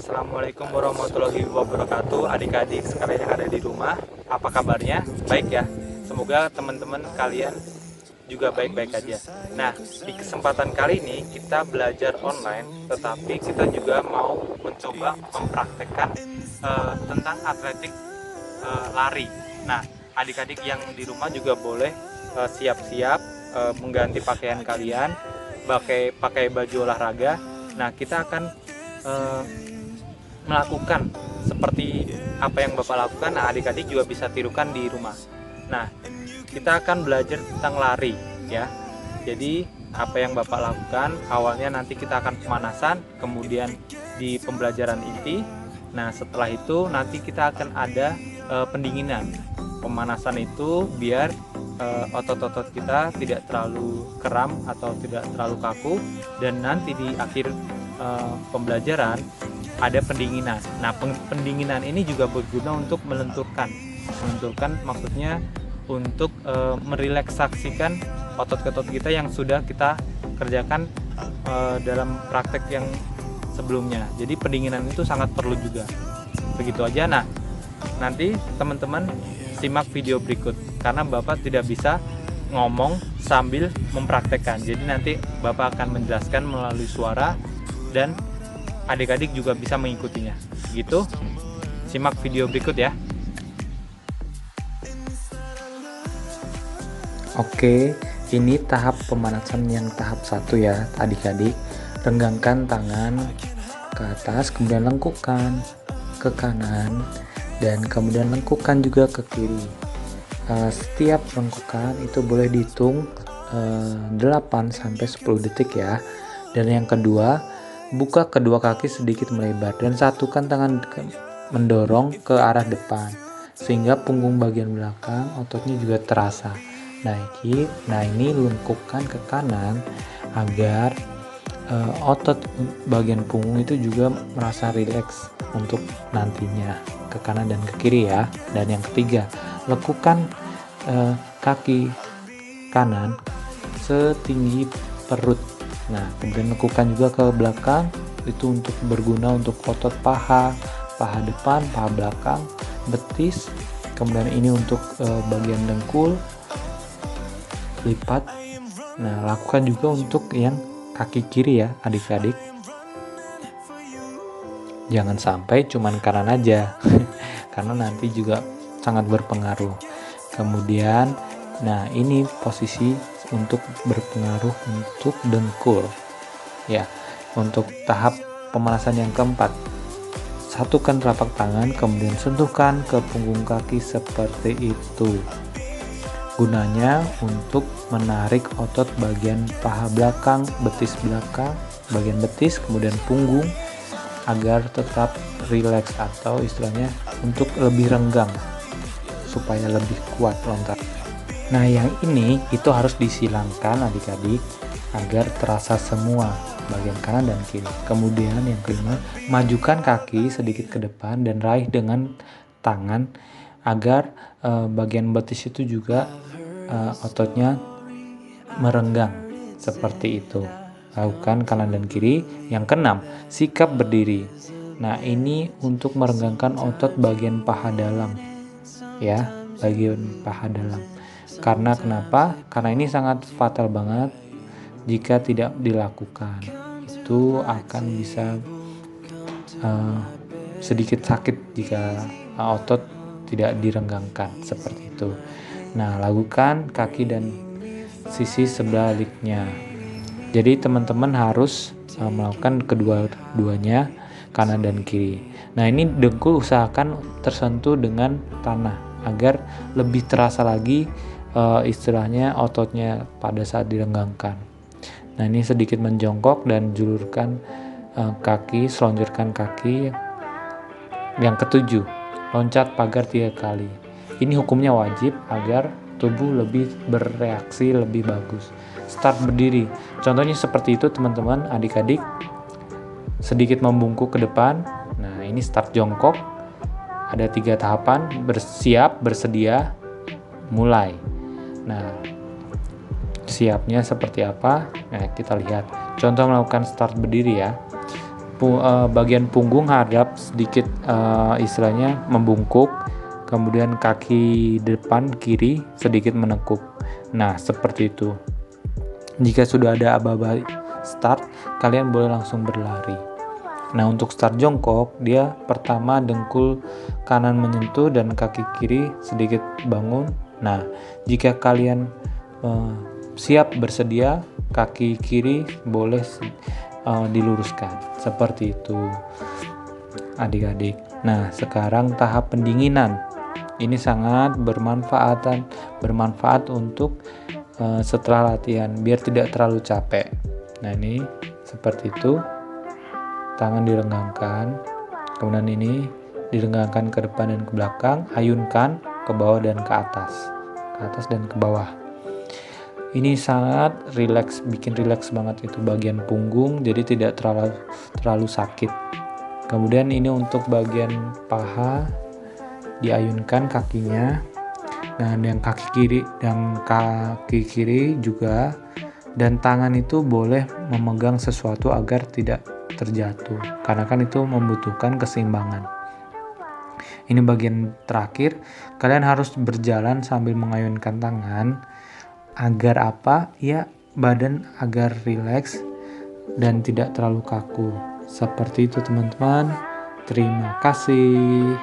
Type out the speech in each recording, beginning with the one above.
Assalamualaikum warahmatullahi wabarakatuh. Adik-adik sekalian yang ada di rumah, apa kabarnya? Baik ya. Semoga teman-teman kalian juga baik-baik aja. Nah, di kesempatan kali ini kita belajar online, tetapi kita juga mau mencoba mempraktekkan tentang atletik lari. Nah, adik-adik yang di rumah juga boleh siap-siap mengganti pakaian kalian, pakai baju olahraga. Nah, kita akan eh, melakukan seperti apa yang Bapak lakukan. Nah, adik-adik juga bisa tirukan di rumah. Nah, kita akan belajar tentang lari ya. Jadi apa yang Bapak lakukan, awalnya nanti kita akan pemanasan, kemudian di pembelajaran inti. Nah, setelah itu nanti kita akan ada pendinginan. Pemanasan itu biar otot-otot kita tidak terlalu kram atau tidak terlalu kaku, dan nanti di akhir pembelajaran ada pendinginan. Nah, pendinginan ini juga berguna untuk melenturkan maksudnya untuk merelaksasikan otot-otot kita yang sudah kita kerjakan dalam praktek yang sebelumnya. Jadi pendinginan itu sangat perlu juga. Begitu aja. Nah, nanti teman-teman simak video berikut karena Bapak tidak bisa ngomong sambil mempraktekkan. Jadi nanti Bapak akan menjelaskan melalui suara dan adik-adik juga bisa mengikutinya. Gitu. Simak video berikut ya. Oke, ini tahap pemanasan yang tahap 1 ya adik-adik. Renggangkan tangan ke atas, kemudian lengkupkan ke kanan, dan kemudian lengkupkan juga ke kiri. Setiap lengkukan itu boleh dihitung 8-10 detik ya. Dan yang kedua, buka kedua kaki sedikit melebar dan satukan tangan mendorong ke arah depan sehingga punggung bagian belakang ototnya juga terasa. Nah ini lengkupkan ke kanan agar otot bagian punggung itu juga merasa rileks untuk nantinya ke kanan dan ke kiri ya. Dan yang ketiga, lekukan kaki kanan setinggi perut. Nah, kemudian lekukan juga ke belakang, itu untuk berguna untuk otot paha depan, paha belakang, betis. Kemudian ini untuk bagian dengkul, lipat. Nah, lakukan juga untuk yang kaki kiri ya adik-adik. Jangan sampai cuman kanan aja karena nanti juga sangat berpengaruh. Kemudian nah ini posisi untuk berpengaruh untuk dengkul ya. Untuk tahap pemanasan yang keempat, satukan telapak tangan kemudian sentuhkan ke punggung kaki seperti itu. Gunanya untuk menarik otot bagian paha belakang, betis belakang, bagian betis, kemudian punggung agar tetap rileks atau istilahnya untuk lebih renggang supaya lebih kuat lontar. Nah, yang ini itu harus disilangkan adik-adik agar terasa semua bagian kanan dan kiri. Kemudian yang kelima, majukan kaki sedikit ke depan dan raih dengan tangan agar bagian betis itu juga ototnya merenggang seperti itu. Lakukan kanan dan kiri. Yang keenam, sikap berdiri. Nah, ini untuk merenggangkan otot bagian paha dalam ya, bagian paha dalam. Karena kenapa? Karena ini sangat fatal banget jika tidak dilakukan. Itu akan bisa sedikit sakit jika otot tidak direnggangkan seperti itu. Nah, lakukan kaki dan sisi sebaliknya. Jadi teman-teman harus melakukan kedua-duanya, kanan dan kiri. Nah, ini dengkul usahakan tersentuh dengan tanah agar lebih terasa lagi istilahnya ototnya pada saat direnggangkan. Nah, ini sedikit menjongkok dan julurkan kaki, selonjorkan kaki. Yang ketujuh, loncat pagar 3 kali. Ini hukumnya wajib agar tubuh lebih bereaksi lebih bagus. Start berdiri. Contohnya seperti itu teman-teman, adik-adik. Sedikit membungkuk ke depan. Nah, ini start jongkok. Ada 3 tahapan, bersiap, bersedia, mulai. Nah, siapnya seperti apa? Nah, kita lihat. Contoh melakukan start berdiri ya. bagian punggung hadap sedikit istilahnya membungkuk, kemudian kaki depan kiri sedikit menekuk. Nah, seperti itu. Jika sudah ada aba-aba start, kalian boleh langsung berlari. Nah, untuk start jongkok, dia pertama dengkul kanan menyentuh dan kaki kiri sedikit bangun. Nah, jika kalian siap bersedia, kaki kiri boleh diluruskan. Seperti itu, adik-adik. Nah, sekarang tahap pendinginan. Ini sangat bermanfaat untuk setelah latihan, biar tidak terlalu capek. Nah, ini seperti itu. Tangan direnggangkan, kemudian ini direnggangkan ke depan dan ke belakang, ayunkan ke bawah dan ke atas dan ke bawah. Ini sangat rileks, bikin rileks banget itu bagian punggung, jadi tidak terlalu sakit. Kemudian ini untuk bagian paha, diayunkan kakinya. Nah, yang kaki kiri juga, dan tangan itu boleh memegang sesuatu agar tidak terjatuh, karena kan itu membutuhkan keseimbangan. Ini bagian terakhir, kalian harus berjalan sambil mengayunkan tangan agar apa? Ya, badan agar rileks dan tidak terlalu kaku. Seperti itu, teman-teman. Terima kasih.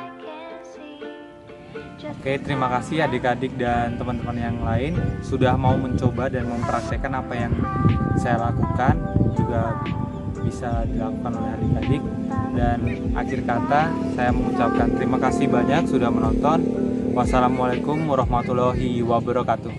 Oke, terima kasih adik-adik dan teman-teman yang lain sudah mau mencoba dan mempraktekkan apa yang saya lakukan, juga bisa dilakukan oleh adik-adik. Dan akhir kata saya mengucapkan terima kasih banyak sudah menonton. Wassalamualaikum warahmatullahi wabarakatuh.